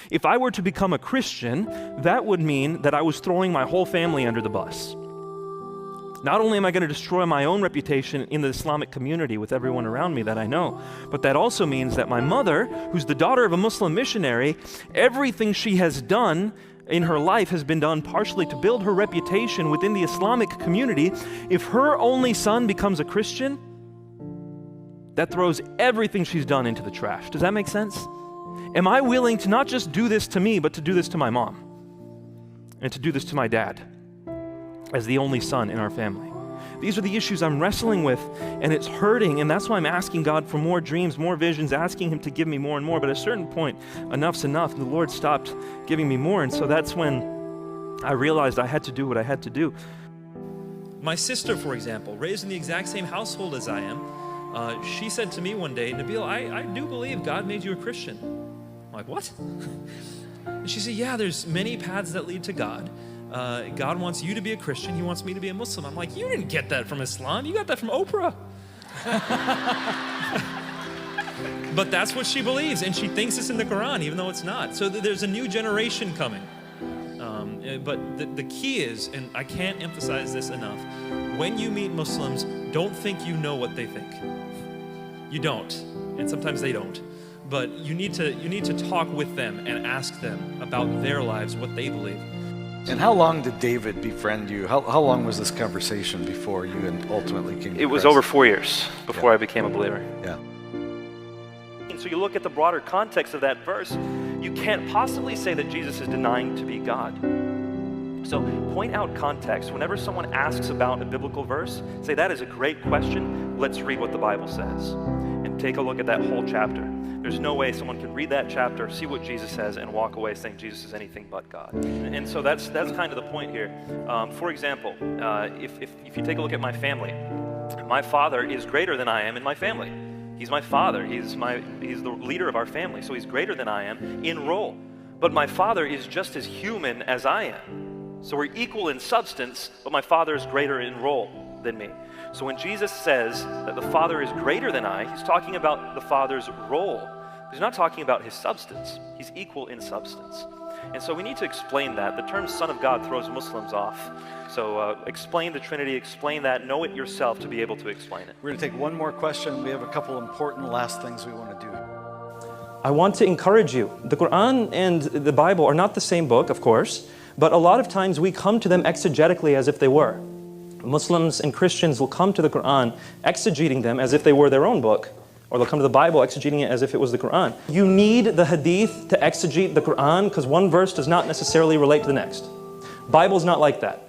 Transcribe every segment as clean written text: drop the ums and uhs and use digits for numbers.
If I were to become a Christian, that would mean that I was throwing my whole family under the bus. Not only am I going to destroy my own reputation in the Islamic community with everyone around me that I know, but that also means that my mother, who's the daughter of a Muslim missionary, everything she has done in her life has been done partially to build her reputation within the Islamic community. If her only son becomes a Christian, that throws everything she's done into the trash. Does that make sense? Am I willing to not just do this to me, but to do this to my mom and to do this to my dad as the only son in our family? These are the issues I'm wrestling with, and it's hurting, and that's why I'm asking God for more dreams, more visions, asking Him to give me more and more. But at a certain point, enough's enough, and the Lord stopped giving me more, and so that's when I realized I had to do what I had to do. My sister, for example, raised in the exact same household as I am, she said to me one day, Nabeel, I do believe God made you a Christian. I'm like, what? And she said, yeah, there's many paths that lead to God. God wants you to be a Christian. He wants me to be a Muslim. I'm like, you didn't get that from Islam. You got that from Oprah. But that's what she believes, and she thinks it's in the Quran, even though it's not. So there's a new generation coming. But the key is, and I can't emphasize this enough, when you meet Muslims, don't think you know what they think. You don't, and sometimes they don't. But you need to talk with them and ask them about their lives, what they believe. And how long did David befriend you? How long was this conversation before you ultimately came to Christ? It was over 4 years before I became a believer. Yeah. And so you look at the broader context of that verse, you can't possibly say that Jesus is denying to be God. So point out context. Whenever someone asks about a biblical verse, say that is a great question. Let's read what the Bible says. And take a look at that whole chapter. There's no way someone can read that chapter, see what Jesus says, and walk away saying Jesus is anything but God. And so that's kind of the point here. For example, if you take a look at my family, my father is greater than I am in my family. He's my father. He's the leader of our family, so he's greater than I am in role. But my father is just as human as I am. So we're equal in substance, but my father is greater in role than me. So when Jesus says that the Father is greater than I, he's talking about the Father's role. He's not talking about his substance. He's equal in substance. And so we need to explain that. The term Son of God throws Muslims off. So explain the Trinity, explain that, know it yourself to be able to explain it. We're going to take one more question. We have a couple important last things we want to do. I want to encourage you. The Quran and the Bible are not the same book, of course, but a lot of times we come to them exegetically as if they were. Muslims and Christians will come to the Quran exegeting them as if they were their own book, or they'll come to the Bible exegeting it as if it was the Quran. You need the Hadith to exegete the Quran because one verse does not necessarily relate to the next. Bible's not like that.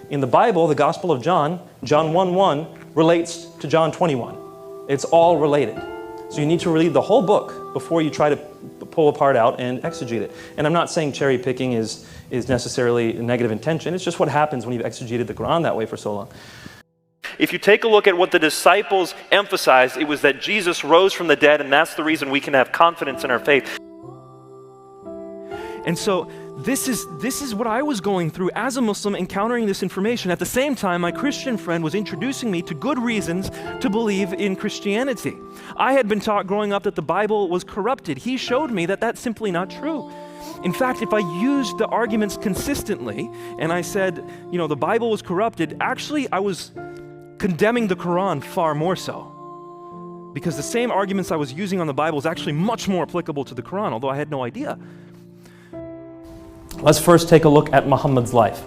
In the Bible, the Gospel of John, John 1:1 relates to John 21. It's all related. So you need to read the whole book before you try to pull a part out and exegete it. And I'm not saying cherry picking is necessarily a negative intention. It's just what happens when you've exegeted the Quran that way for so long. If you take a look at what the disciples emphasized, it was that Jesus rose from the dead, and that's the reason we can have confidence in our faith. And so this is what I was going through as a Muslim, encountering this information. At the same time, my Christian friend was introducing me to good reasons to believe in Christianity. I had been taught growing up that the Bible was corrupted. He showed me that that's simply not true. In fact, if I used the arguments consistently and I said, the Bible was corrupted, actually I was condemning the Quran far more so. Because the same arguments I was using on the Bible is actually much more applicable to the Quran, although I had no idea. Let's first take a look at Muhammad's life.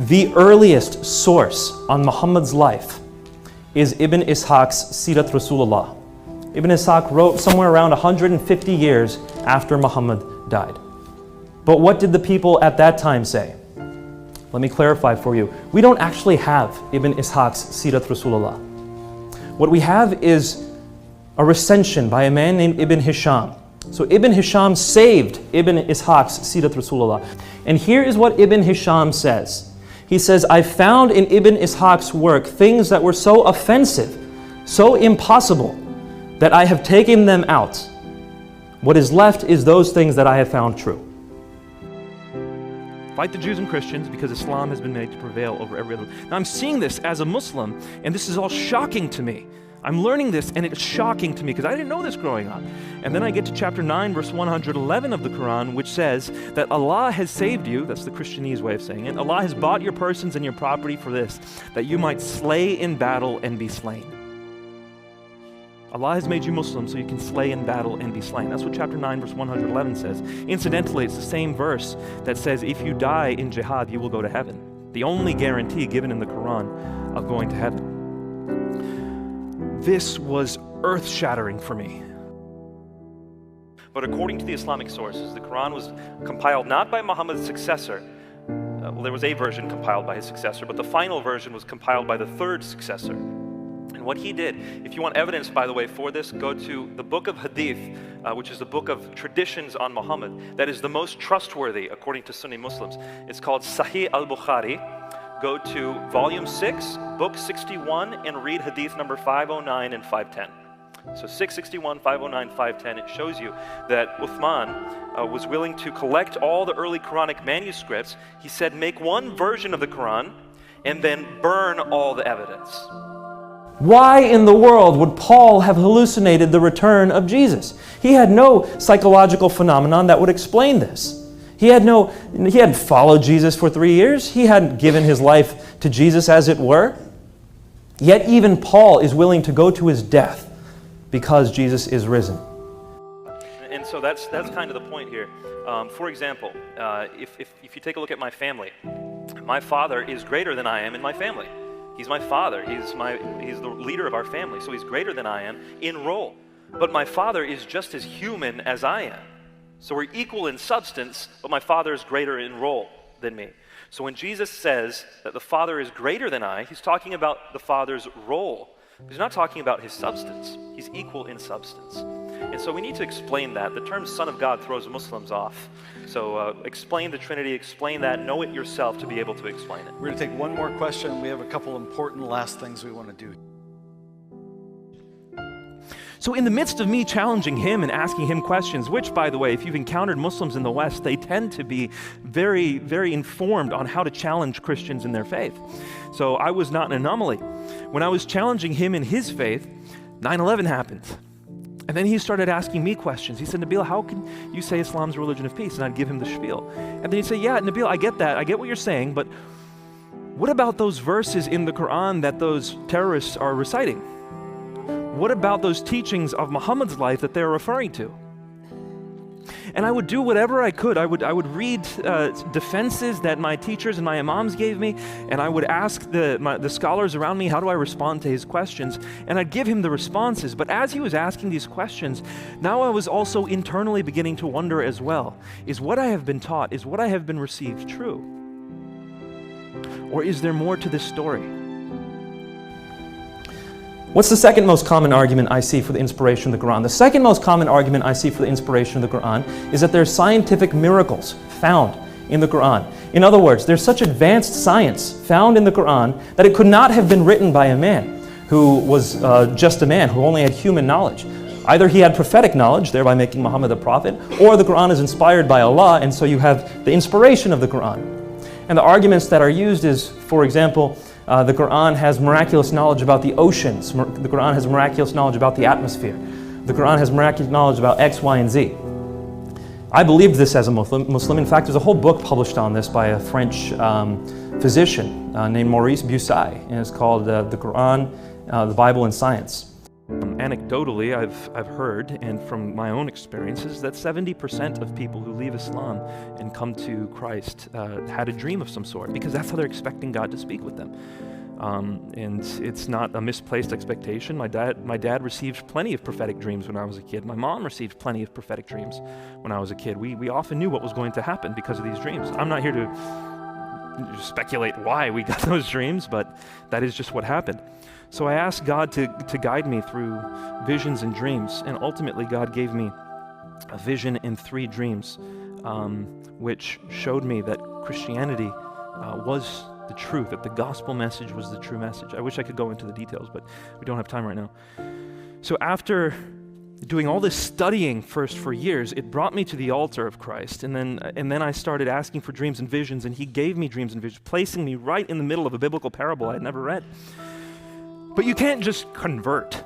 The earliest source on Muhammad's life is Ibn Ishaq's Sirat Rasulullah. Ibn Ishaq wrote somewhere around 150 years after Muhammad died. But what did the people at that time say? Let me clarify for you. We don't actually have Ibn Ishaq's Sirat Rasulullah. What we have is a recension by a man named Ibn Hisham. So Ibn Hisham saved Ibn Ishaq's Sirat Rasulullah. And here is what Ibn Hisham says. He says, I found in Ibn Ishaq's work things that were so offensive, so impossible, that I have taken them out. What is left is those things that I have found true. Fight the Jews and Christians because Islam has been made to prevail over every other. Now I'm seeing this as a Muslim, and this is all shocking to me. I'm learning this, and it's shocking to me because I didn't know this growing up. And then I get to chapter 9, verse 111 of the Quran, which says that Allah has saved you, that's the Christianese way of saying it, Allah has bought your persons and your property for this, that you might slay in battle and be slain. Allah has made you Muslim so you can slay in battle and be slain. That's what chapter 9, verse 111 says. Incidentally, it's the same verse that says if you die in jihad, you will go to heaven. The only guarantee given in the Quran of going to heaven. This was earth-shattering for me. But according to the Islamic sources, the Quran was compiled not by Muhammad's successor. Well, there was a version compiled by his successor, but the final version was compiled by the third successor. And what he did, if you want evidence, by the way, for this, go to the book of Hadith, which is the book of traditions on Muhammad, that is the most trustworthy according to Sunni Muslims. It's called Sahih al-Bukhari. Go to volume 6, book 61, and read Hadith number 509 and 510. So 661, 509, 510, it shows you that Uthman was willing to collect all the early Quranic manuscripts. He said, make one version of the Quran and then burn all the evidence. Why in the world would Paul have hallucinated the return of Jesus? He had no psychological phenomenon that would explain this. He hadn't followed Jesus for 3 years. He hadn't given his life to Jesus, as it were. Yet even Paul is willing to go to his death because Jesus is risen. And so that's kind of the point here. For example, if you take a look at my family, my father is greater than I am in my family. He's my father. He's the leader of our family, so he's greater than I am in role. But my father is just as human as I am. So we're equal in substance, but my Father is greater in role than me. So when Jesus says that the Father is greater than I, he's talking about the Father's role. He's not talking about his substance. He's equal in substance. And so we need to explain that. The term Son of God throws Muslims off. So explain the Trinity, explain that, know it yourself to be able to explain it. We're going to take one more question. We have a couple important last things we want to do. So in the midst of me challenging him and asking him questions, which, by the way, if you've encountered Muslims in the West, they tend to be very, very informed on how to challenge Christians in their faith. So I was not an anomaly. When I was challenging him in his faith, 9/11 happened. And then he started asking me questions. He said, Nabeel, how can you say Islam's a religion of peace? And I'd give him the spiel. And then he'd say, yeah, Nabeel, I get that. I get what you're saying, but what about those verses in the Quran that those terrorists are reciting? What about those teachings of Muhammad's life that they're referring to? And I would do whatever I could. I would read defenses that my teachers and my imams gave me, and I would ask the scholars around me, how do I respond to his questions? And I'd give him the responses. But as he was asking these questions, now I was also internally beginning to wonder as well, is what I have been taught, is what I have been received true? Or is there more to this story? What's the second most common argument I see for the inspiration of the Quran? The second most common argument I see for the inspiration of the Quran is that there are scientific miracles found in the Quran. In other words, there's such advanced science found in the Quran that it could not have been written by a man who was just a man, who only had human knowledge. Either he had prophetic knowledge, thereby making Muhammad a prophet, or the Quran is inspired by Allah, and so you have the inspiration of the Quran. And the arguments that are used is, for example, the Quran has miraculous knowledge about the oceans. The Quran has miraculous knowledge about the atmosphere. The Quran has miraculous knowledge about X, Y, and Z. I believed this as a Muslim. In fact, there's a whole book published on this by a French physician named Maurice Bussai, and it's called The Quran, the Bible and Science. Anecdotally, I've heard, and from my own experiences, that 70% of people who leave Islam and come to Christ had a dream of some sort, because that's how they're expecting God to speak with them. And it's not a misplaced expectation. My dad received plenty of prophetic dreams when I was a kid. My mom received plenty of prophetic dreams when I was a kid. We often knew what was going to happen because of these dreams. I'm not here to speculate why we got those dreams, but that is just what happened. So I asked God to guide me through visions and dreams, and ultimately God gave me a vision in 3 dreams, which showed me that Christianity was the truth, that the gospel message was the true message. I wish I could go into the details, but we don't have time right now. So after doing all this studying first for years, it brought me to the altar of Christ, and then I started asking for dreams and visions, and he gave me dreams and visions, placing me right in the middle of a biblical parable I had never read. But you can't just convert.